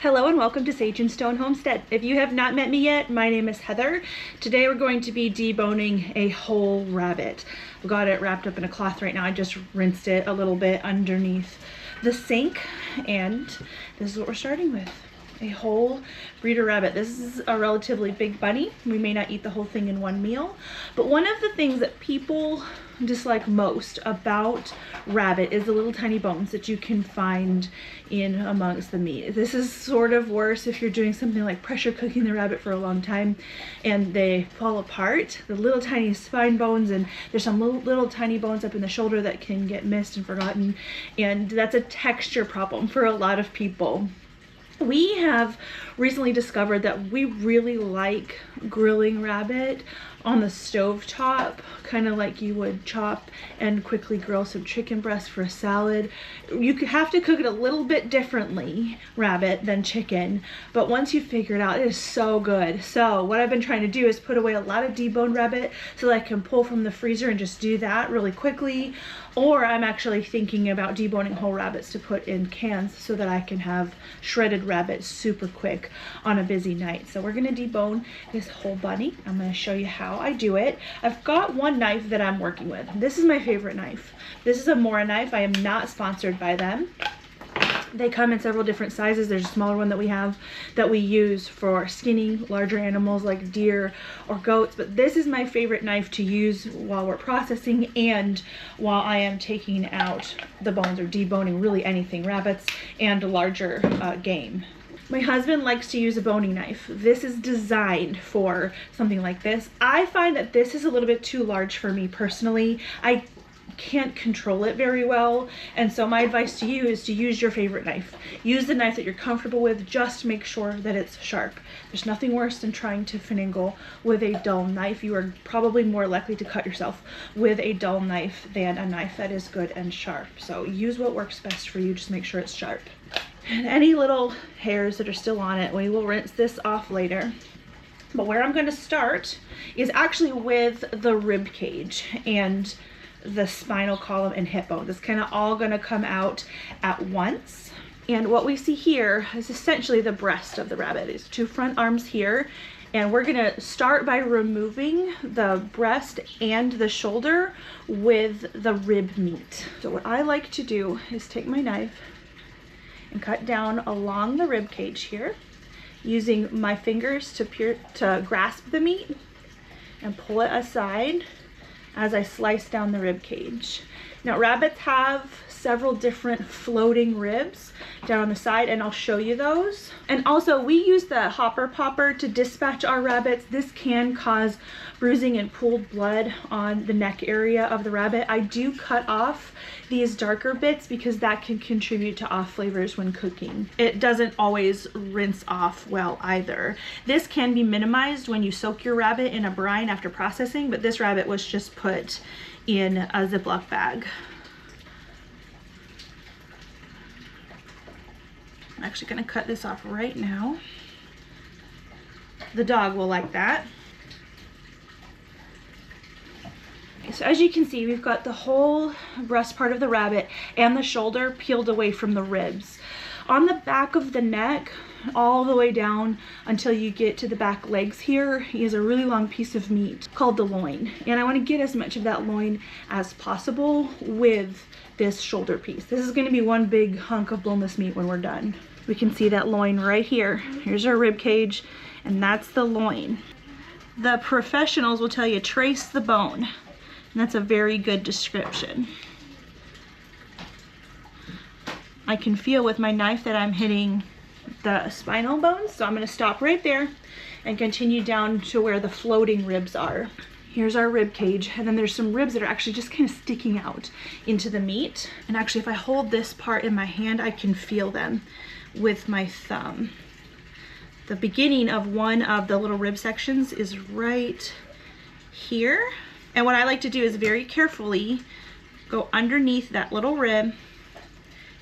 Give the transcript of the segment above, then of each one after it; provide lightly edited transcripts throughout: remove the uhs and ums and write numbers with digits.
Hello and welcome to Sage and Stone Homestead. If you have not met me yet, my name is Heather. Today we're going to be deboning a whole rabbit. I've got it wrapped up in a cloth right now. I just rinsed it a little bit underneath the sink, and this is what we're starting with. A whole breeder rabbit. This is a relatively big bunny. We may not eat the whole thing in one meal, but one of the things that people dislike most about rabbit is the little tiny bones that you can find in amongst the meat. This is sort of worse if you're doing something like pressure cooking the rabbit for a long time and they fall apart. The little tiny spine bones, and there's some little tiny bones up in the shoulder that can get missed and forgotten, and that's a texture problem for a lot of people. We have recently discovered that we really like grilling rabbit on the stove top, kind of like you would chop and quickly grill some chicken breast for a salad. You have to cook it a little bit differently, rabbit, than chicken, but once you figure it out, it is so good. So what I've been trying to do is put away a lot of deboned rabbit so that I can pull from the freezer and just do that really quickly. Or I'm actually thinking about deboning whole rabbits to put in cans so that I can have shredded rabbit super quick on a busy night. So we're gonna debone this whole bunny. I'm gonna show you how I do it. I've got one knife that I'm working with. This is my favorite knife. This is a Mora knife. I am not sponsored by them. They come in several different sizes. There's a smaller one that we have that we use for skinning larger animals like deer or goats, but this is my favorite knife to use while we're processing and while I am taking out the bones or deboning really anything, rabbits and larger game. My husband likes to use a boning knife. This is designed for something like this. I find that this is a little bit too large for me personally. I can't control it very well, and so my advice to you is to use your favorite knife. Use the knife that you're comfortable with. Just make sure that it's sharp. There's nothing worse than trying to finagle with a dull knife. You are probably more likely to cut yourself with a dull knife than a knife that is good and sharp. So use what works best for you. Just make sure it's sharp. And any little hairs that are still on it, we will rinse this off later. But where I'm going to start is actually with the rib cage and the spinal column and hip bone. It's kind of all going to come out at once. And what we see here is essentially the breast of the rabbit. These two front arms here, and we're going to start by removing the breast and the shoulder with the rib meat. So what I like to do is take my knife and cut down along the rib cage here, using my fingers to grasp the meat and pull it aside as I slice down the rib cage. Now, rabbits have several different floating ribs down on the side, and I'll show you those. And also, we use the hopper popper to dispatch our rabbits. This can cause bruising and pooled blood on the neck area of the rabbit. I do cut off these darker bits because that can contribute to off flavors when cooking. It doesn't always rinse off well either. This can be minimized when you soak your rabbit in a brine after processing, but this rabbit was just put in a Ziploc bag. I'm actually gonna cut this off right now. The dog will like that. So as you can see, we've got the whole breast part of the rabbit and the shoulder peeled away from the ribs. On the back of the neck, all the way down until you get to the back legs here, is a really long piece of meat called the loin. And I want to get as much of that loin as possible with this shoulder piece. This is going to be one big hunk of boneless meat when we're done. We can see that loin right here. Here's our rib cage, and that's the loin. The professionals will tell you trace the bone. And that's a very good description. I can feel with my knife that I'm hitting the spinal bones, so I'm going to stop right there and continue down to where the floating ribs are. Here's our rib cage, and then there's some ribs that are actually just kind of sticking out into the meat. And actually, if I hold this part in my hand, I can feel them with my thumb. The beginning of one of the little rib sections is right here. And what I like to do is very carefully go underneath that little rib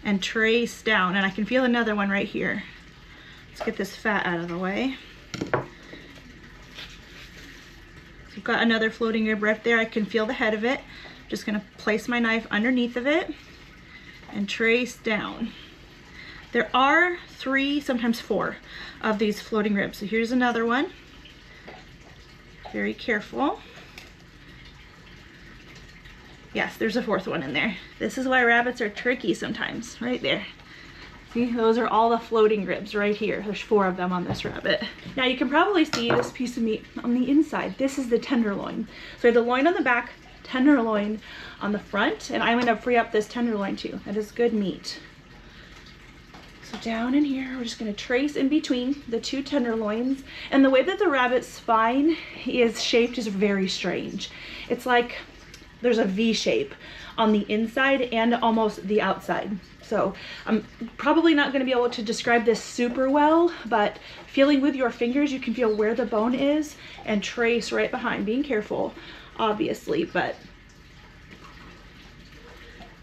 and trace down. And I can feel another one right here. Let's get this fat out of the way. So I've got another floating rib right there. I can feel the head of it. Just gonna place my knife underneath of it and trace down. There are 3, sometimes 4 of these floating ribs. So here's another one. Very careful. Yes, there's a 4th one in there. This is why rabbits are tricky sometimes, right there. See, those are all the floating ribs right here. There's 4 of them on this rabbit. Now you can probably see this piece of meat on the inside. This is the tenderloin. So we have the loin on the back, tenderloin on the front, and I'm gonna free up this tenderloin too. That is good meat. So down in here, we're just gonna trace in between the 2 tenderloins. And the way that the rabbit's spine is shaped is very strange. It's like there's a V shape on the inside and almost the outside. So I'm probably not gonna be able to describe this super well, but feeling with your fingers, you can feel where the bone is and trace right behind, being careful, obviously, but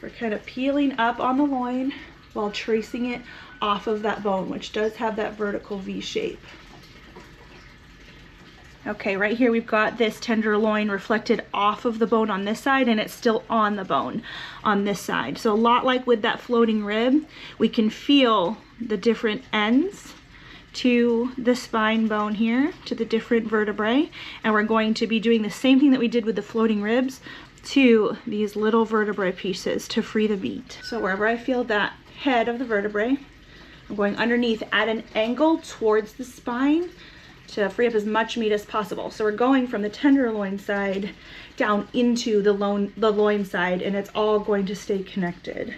we're kind of peeling up on the loin while tracing it off of that bone, which does have that vertical V shape. Okay, right here we've got this tenderloin reflected off of the bone on this side, and it's still on the bone on this side. So a lot like with that floating rib, we can feel the different ends to the spine bone here, to the different vertebrae, and we're going to be doing the same thing that we did with the floating ribs to these little vertebrae pieces to free the meat. So wherever I feel that head of the vertebrae, I'm going underneath at an angle towards the spine to free up as much meat as possible. So we're going from the tenderloin side down into the loin side, and it's all going to stay connected.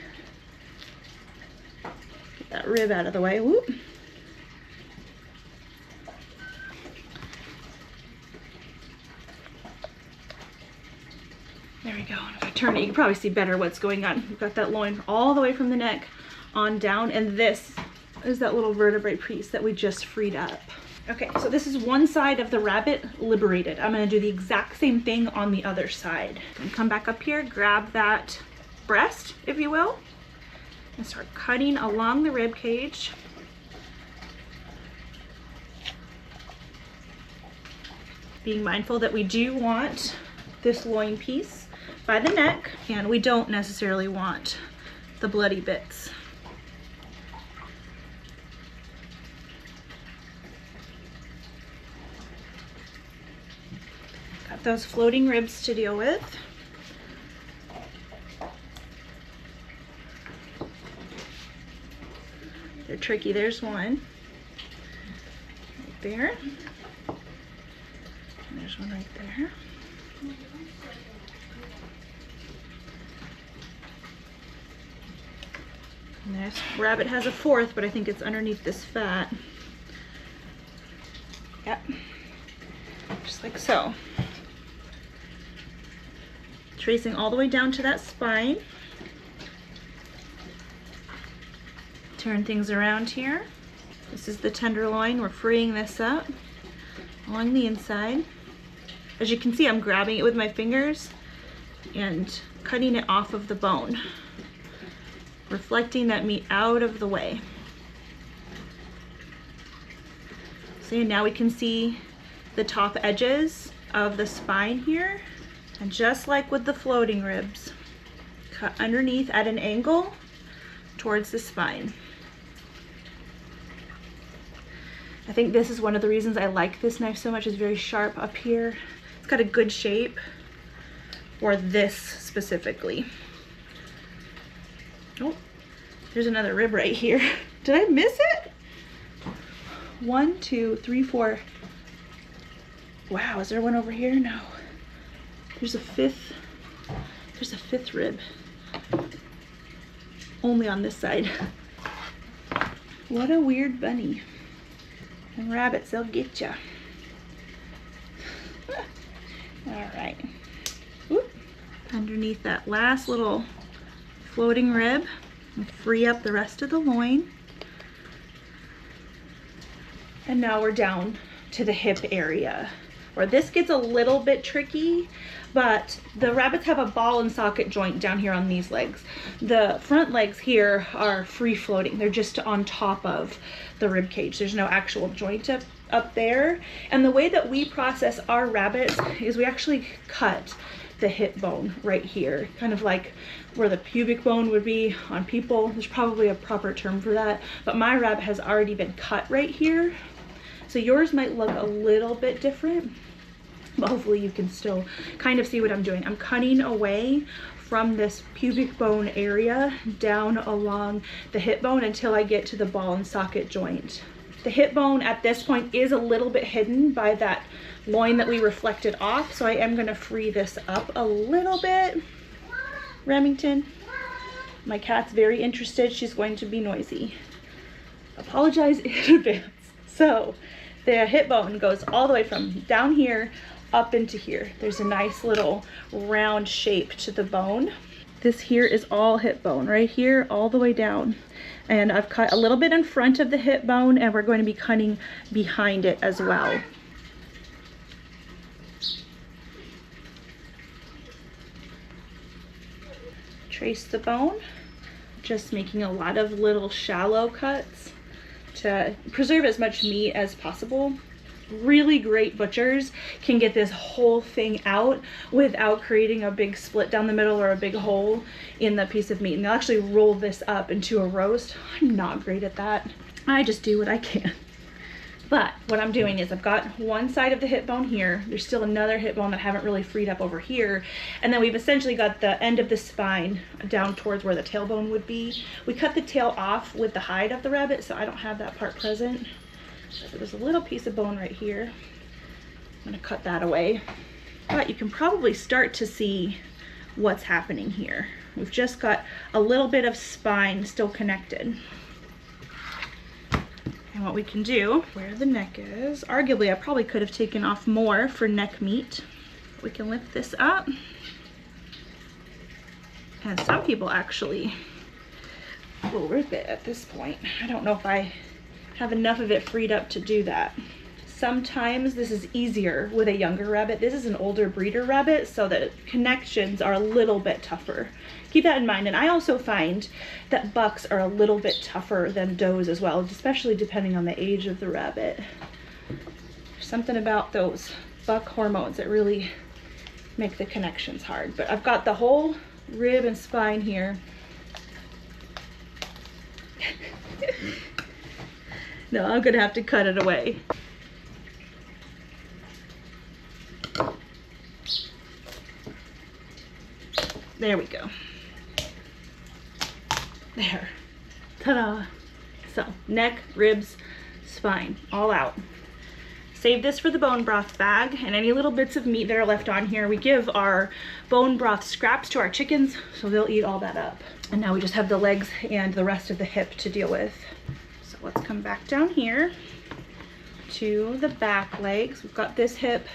Get that rib out of the way. Whoop. There we go. And if I turn it, you can probably see better what's going on. We've got that loin all the way from the neck on down, and this is that little vertebrae piece that we just freed up. Okay, so this is one side of the rabbit liberated. I'm gonna do the exact same thing on the other side. And come back up here, grab that breast, if you will, and start cutting along the rib cage. Being mindful that we do want this loin piece by the neck, and we don't necessarily want the bloody bits. Got those floating ribs to deal with. They're tricky. There's one right there. And there's one right there. And this rabbit has a 4th, but I think it's underneath this fat. Yep. Just like so. Tracing all the way down to that spine. Turn things around here. This is the tenderloin. We're freeing this up along the inside. As you can see, I'm grabbing it with my fingers and cutting it off of the bone, reflecting that meat out of the way. So now we can see the top edges of the spine here. And just like with the floating ribs, cut underneath at an angle towards the spine. I think this is one of the reasons I like this knife so much. It's very sharp up here. It's got a good shape for this specifically. Oh, there's another rib right here. Did I miss it? 1, 2, 3, 4. Wow, is there one over here? No. There's a 5th. There's a 5th rib. Only on this side. What a weird bunny. And rabbits, they'll get ya. All right. Whoop. Underneath that last little floating rib, and free up the rest of the loin. And now we're down to the hip area, where this gets a little bit tricky, but the rabbits have a ball and socket joint down here on these legs. The front legs here are free floating. They're just on top of the rib cage. There's no actual joint up there. And the way that we process our rabbits is we actually cut the hip bone right here, kind of like where the pubic bone would be on people. There's probably a proper term for that, but my rabbit has already been cut right here. So yours might look a little bit different, but hopefully you can still kind of see what I'm doing. I'm cutting away from this pubic bone area down along the hip bone until I get to the ball and socket joint. The hip bone at this point is a little bit hidden by that loin that we reflected off, so I am going to free this up a little bit. Remington, my cat's very interested. She's going to be noisy. Apologize in advance. So the hip bone goes all the way from down here up into here. There's a nice little round shape to the bone. This here is all hip bone right here all the way down, and I've cut a little bit in front of the hip bone, and we're going to be cutting behind it as well. Trace the bone, just making a lot of little shallow cuts to preserve as much meat as possible. Really great butchers can get this whole thing out without creating a big split down the middle or a big hole in the piece of meat, and they'll actually roll this up into a roast. I'm not great at that. I just do what I can. But what I'm doing is I've got one side of the hip bone here. There's still another hip bone that I haven't really freed up over here. And then we've essentially got the end of the spine down towards where the tailbone would be. We cut the tail off with the hide of the rabbit, so I don't have that part present. So there's a little piece of bone right here. I'm gonna cut that away. But you can probably start to see what's happening here. We've just got a little bit of spine still connected. And what we can do, where the neck is, arguably I probably could have taken off more for neck meat. We can lift this up. And some people actually will rip it at this point. I don't know if I have enough of it freed up to do that. Sometimes this is easier with a younger rabbit. This is an older breeder rabbit, so the connections are a little bit tougher. Keep that in mind. And I also find that bucks are a little bit tougher than does as well, especially depending on the age of the rabbit. There's something about those buck hormones that really make the connections hard. But I've got the whole rib and spine here. No, I'm gonna have to cut it away. There we go. There. Ta-da. So, neck, ribs, spine, all out. Save this for the bone broth bag, and any little bits of meat that are left on here, we give our bone broth scraps to our chickens, so they'll eat all that up. And now we just have the legs and the rest of the hip to deal with. So let's come back down here to the back legs. We've got this hip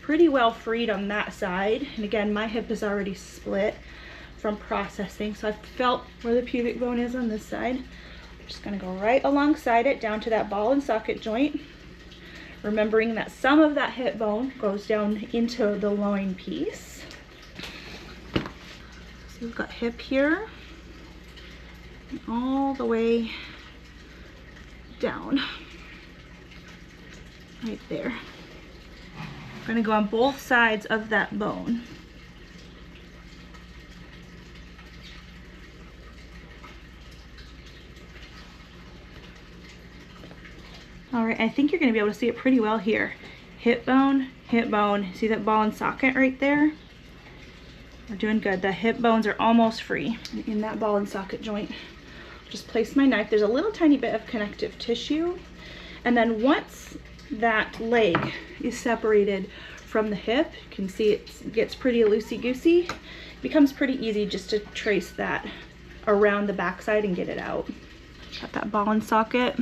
pretty well freed on that side. And again, my hip is already split from processing, so I've felt where the pubic bone is on this side. I'm just gonna go right alongside it down to that ball and socket joint, remembering that some of that hip bone goes down into the loin piece. So we've got hip here, and all the way down, right there. I'm gonna go on both sides of that bone. All right, I think you're gonna be able to see it pretty well here. Hip bone, see that ball and socket right there? We're doing good. The hip bones are almost free in that ball and socket joint. Just place my knife. There's a little tiny bit of connective tissue. And then once that leg is separated from the hip, you can see it gets pretty loosey-goosey. It becomes pretty easy just to trace that around the backside and get it out. Got that ball and socket.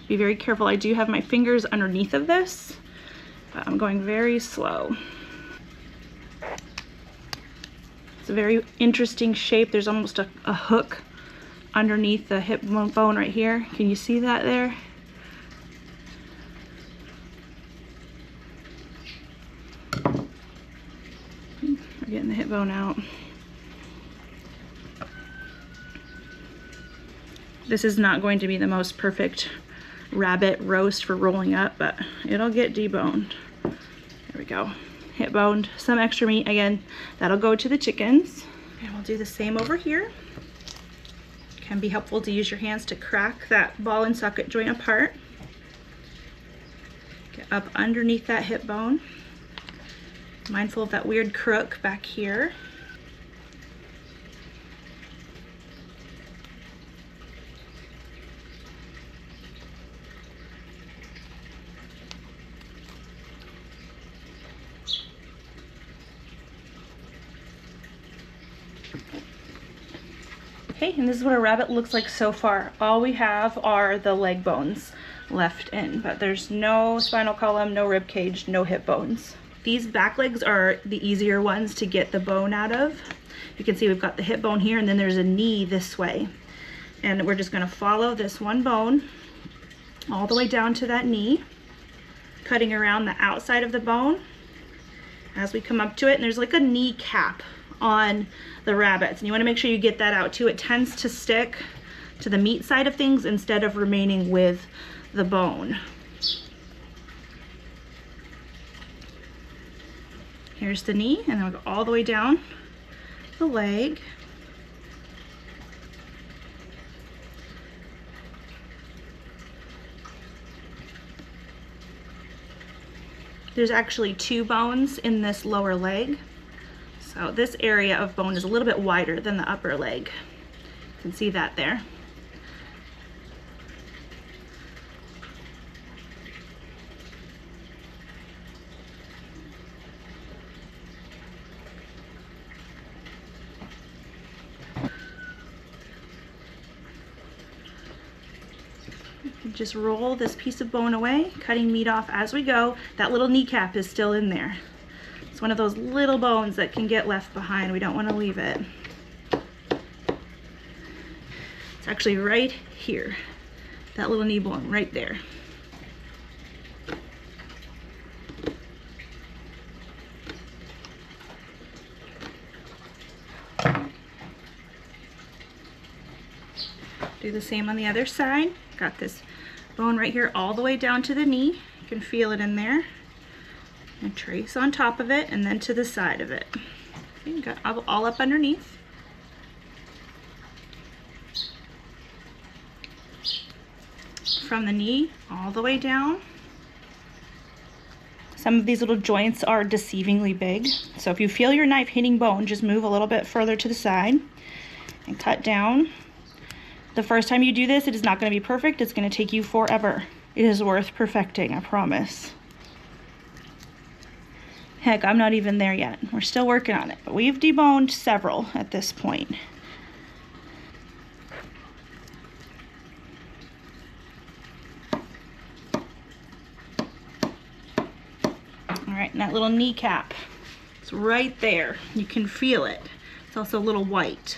Be very careful. I do have my fingers underneath of this, but I'm going very slow. It's a very interesting shape. There's almost a hook underneath the hip bone right here. Can you see that there? We're getting the hip bone out. This is not going to be the most perfect rabbit roast for rolling up, but it'll get deboned. There we go. hip boned some extra meat. Again, that'll go to the chickens. And we'll do the same over here. Can be helpful to use your hands to crack that ball and socket joint apart. Get up underneath that hip bone. Mindful of that weird crook back here. Okay, and this is what a rabbit looks like so far. All we have are the leg bones left in, but there's no spinal column, no rib cage, no hip bones. These back legs are the easier ones to get the bone out of. You can see we've got the hip bone here, and then there's a knee this way. And we're just gonna follow this one bone all the way down to that knee, cutting around the outside of the bone as we come up to it. And there's like a knee cap on the rabbits, and you wanna make sure you get that out too. It tends to stick to the meat side of things instead of remaining with the bone. Here's the knee, and then we'll go all the way down the leg. There's actually 2 bones in this lower leg. So this area of bone is a little bit wider than the upper leg. You can see that there. Just roll this piece of bone away, cutting meat off as we go. That little kneecap is still in there. It's one of those little bones that can get left behind. We don't want to leave it. It's actually right here. That little knee bone right there. Do the same on the other side. Got this bone right here all the way down to the knee. You can feel it in there. And trace on top of it and then to the side of it. Okay, got all up underneath. From the knee all the way down. Some of these little joints are deceivingly big. So if you feel your knife hitting bone, just move a little bit further to the side and cut down. The first time you do this, it is not going to be perfect. It's going to take you forever. It is worth perfecting, I promise. Heck, I'm not even there yet. We're still working on it, but we've deboned several at this point. All right, and that little kneecap, it's right there. You can feel it. It's also a little white.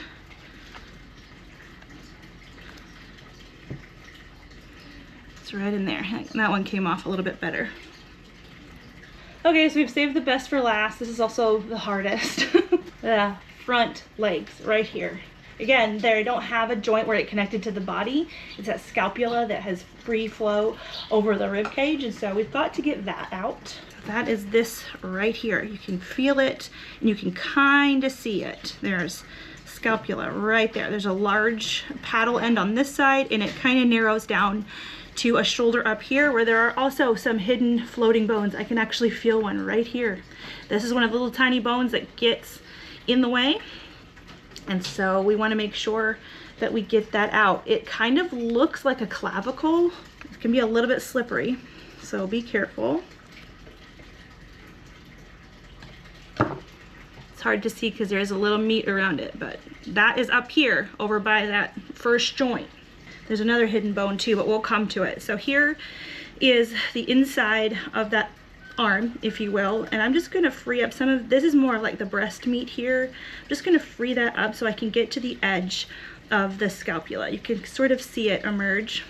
It's right in there. That one came off a little bit better. Okay, so we've saved the best for last. This is also the hardest. The front legs right here. Again, they don't have a joint where it connected to the body. It's that scapula that has free flow over the rib cage, and so we've got to get that out. That is this right here. You can feel it and you can kind of see it. There's scapula right there. There's a large paddle end on this side, and it kind of narrows down to a shoulder up here where there are also some hidden floating bones. I can actually feel one right here. This is one of the little tiny bones that gets in the way, and so we want to make sure that we get that out. It kind of looks like a clavicle. It can be a little bit slippery, so be careful. It's hard to see because there's a little meat around it, but that is up here over by that first joint. There's another hidden bone too, but we'll come to it. So here is the inside of that arm, if you will, and I'm just gonna free up some of, this is more like the breast meat here. I'm just gonna free that up so I can get to the edge of the scapula. You can sort of see it emerge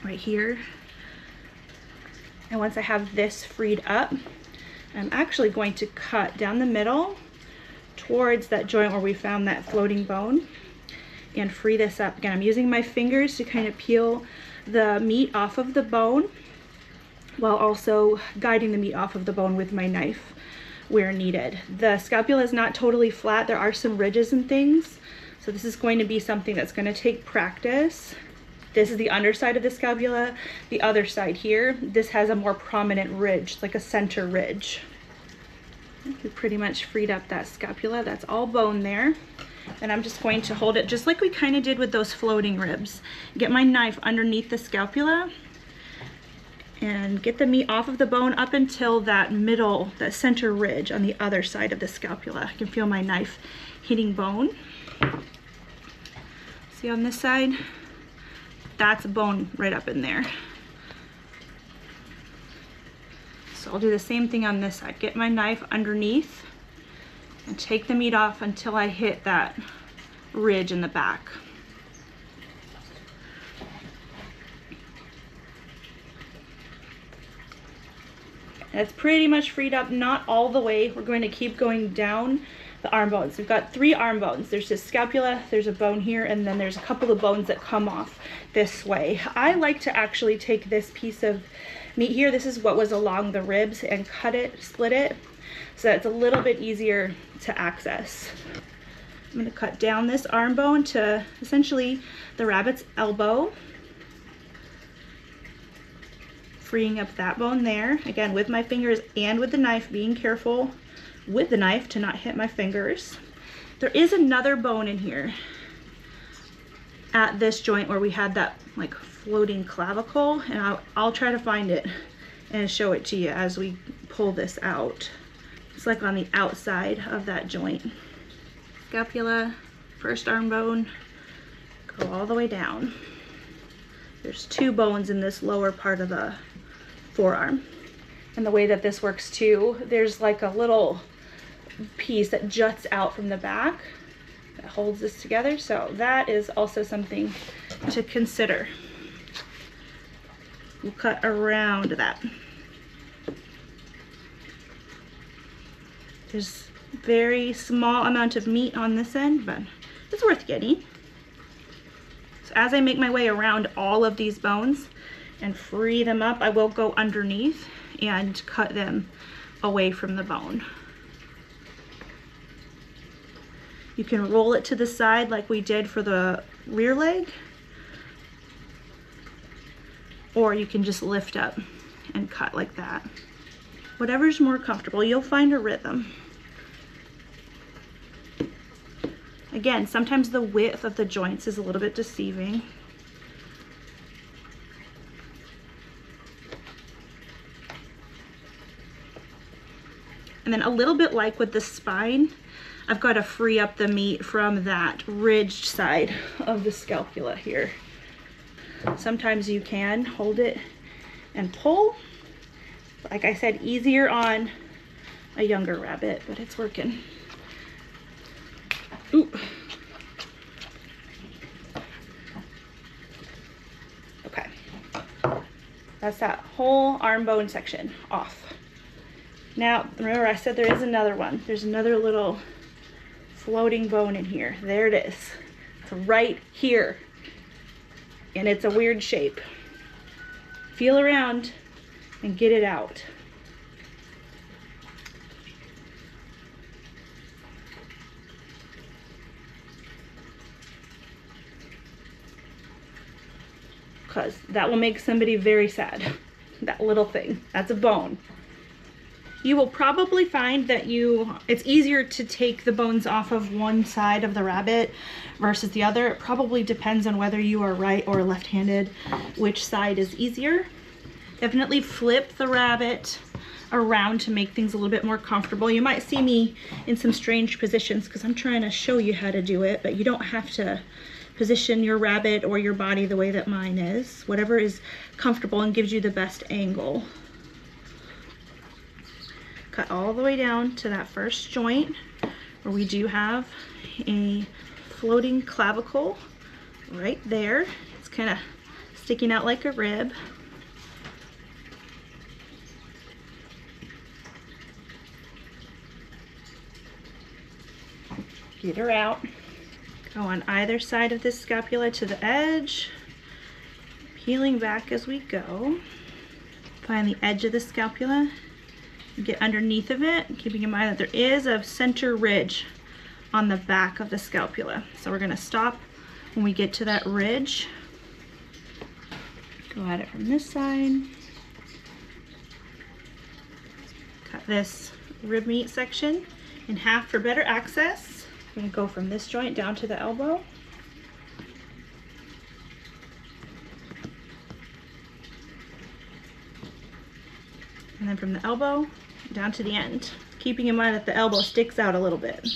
right here. And once I have this freed up, I'm actually going to cut down the middle towards that joint where we found that floating bone and free this up. Again, I'm using my fingers to kind of peel the meat off of the bone while also guiding the meat off of the bone with my knife where needed. The scapula is not totally flat. There are some ridges and things. So this is going to be something that's going to take practice. This is the underside of the scapula. The other side here, this has a more prominent ridge, like a center ridge. We pretty much freed up that scapula. That's all bone there. And I'm just going to hold it just like we kind of did with those floating ribs. Get my knife underneath the scapula and get the meat off of the bone up until that middle, that center ridge on the other side of the scapula. I can feel my knife hitting bone. See on this side? That's bone right up in there. So I'll do the same thing on this side. Get my knife underneath and take the meat off until I hit that ridge in the back. That's pretty much freed up, not all the way. We're going to keep going down the arm bones. We've got 3 arm bones. There's this scapula, there's a bone here, and then there's a couple of bones that come off this way. I like to actually take this piece of meat here, this is what was along the ribs, and cut it, split it, so that it's a little bit easier to access. I'm going to cut down this arm bone to essentially the rabbit's elbow, freeing up that bone there, again with my fingers and with the knife, being careful with the knife to not hit my fingers. There is another bone in here at this joint where we had that like floating clavicle, and I'll try to find it and show it to you as we pull this out. It's like on the outside of that joint. Scapula, first arm bone, go all the way down. There's 2 bones in this lower part of the forearm. And the way that this works too, there's like a little piece that juts out from the back that holds this together. So that is also something to consider. We'll cut around that. There's very small amount of meat on this end, but it's worth getting. So as I make my way around all of these bones and free them up, I will go underneath and cut them away from the bone. You can roll it to the side like we did for the rear leg, or you can just lift up and cut like that. Whatever's more comfortable, you'll find a rhythm. Again, sometimes the width of the joints is a little bit deceiving. And then a little bit like with the spine, I've got to free up the meat from that ridged side of the scapula here. Sometimes you can hold it and pull. Like I said, easier on a younger rabbit, but it's working. Ooh. Okay. That's that whole arm bone section off. Now, remember I said there is another one. There's another little floating bone in here. There it is. It's right here. And it's a weird shape. Feel around and get it out. Because that will make somebody very sad. That little thing. That's a bone. You will probably find that it's easier to take the bones off of one side of the rabbit versus the other. It probably depends on whether you are right or left-handed, which side is easier. Definitely flip the rabbit around to make things a little bit more comfortable. You might see me in some strange positions because I'm trying to show you how to do it, but you don't have to position your rabbit or your body the way that mine is. Whatever is comfortable and gives you the best angle. Cut all the way down to that first joint where we do have a floating clavicle right there. It's kind of sticking out like a rib. Get her out. Go on either side of this scapula to the edge, peeling back as we go. find the edge of the scapula and get underneath of it, keeping in mind that there is a center ridge on the back of the scapula. So we're going to stop when we get to that ridge. Go at it from this side. Cut this rib meat section in half for better access. I'm going to go from this joint down to the elbow. And then from the elbow down to the end, keeping in mind that the elbow sticks out a little bit.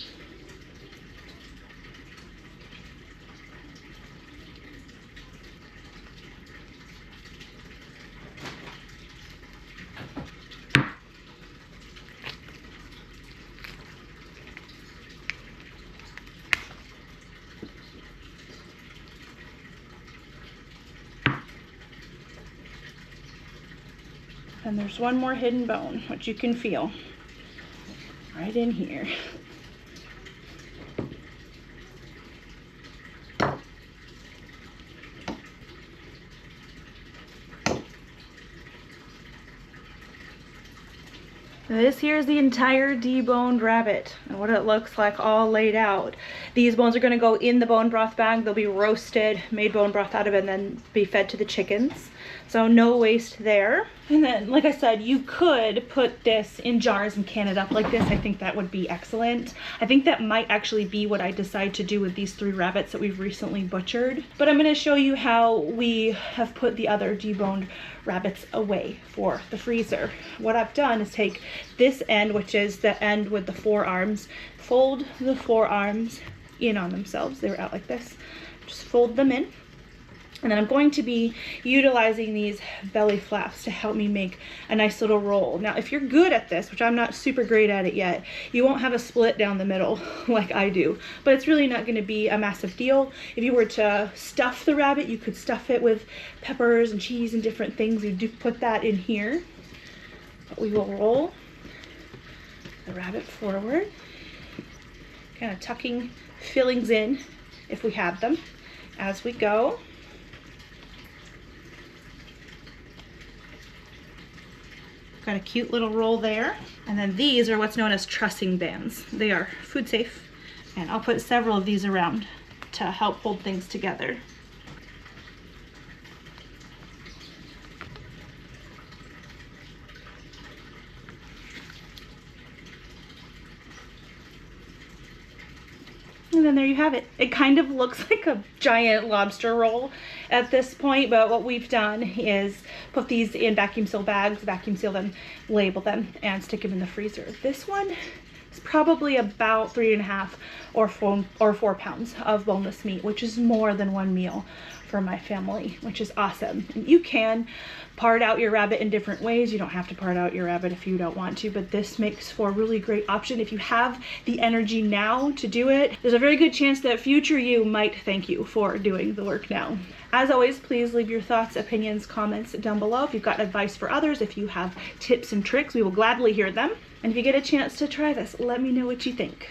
And there's one more hidden bone, which you can feel right in here. This here is the entire deboned rabbit and what it looks like all laid out. These bones are going to go in the bone broth bag. They'll be roasted, made bone broth out of it, and then be fed to the chickens. So no waste there. And then, like I said, you could put this in jars and can it up like this. I think that would be excellent. I think that might actually be what I decide to do with these 3 rabbits that we've recently butchered. But I'm going to show you how we have put the other deboned rabbits away for the freezer. What I've done is take this end, which is the end with the forearms, fold the forearms in on themselves. They were out like this. Just fold them in. And then I'm going to be utilizing these belly flaps to help me make a nice little roll. Now, if you're good at this, which I'm not super great at it yet, you won't have a split down the middle like I do. But it's really not going to be a massive deal. If you were to stuff the rabbit, you could stuff it with peppers and cheese and different things. You do put that in here. But we will roll the rabbit forward, kind of tucking fillings in if we have them as we go. Got a cute little roll there. And then these are what's known as trussing bands. They are food safe, and I'll put several of these around to help hold things together. And then there you have it. It kind of looks like a giant lobster roll at this point, but what we've done is put these in vacuum seal bags, vacuum seal them, label them, and stick them in the freezer. This one is probably about 3.5 or 4 pounds of boneless meat, which is more than one meal for my family, which is awesome. And you can part out your rabbit in different ways. You don't have to part out your rabbit if you don't want to, but this makes for a really great option. If you have the energy now to do it, there's a very good chance that future you might thank you for doing the work now. As always, please leave your thoughts, opinions, comments down below. If you've got advice for others, if you have tips and tricks, we will gladly hear them. And if you get a chance to try this, let me know what you think.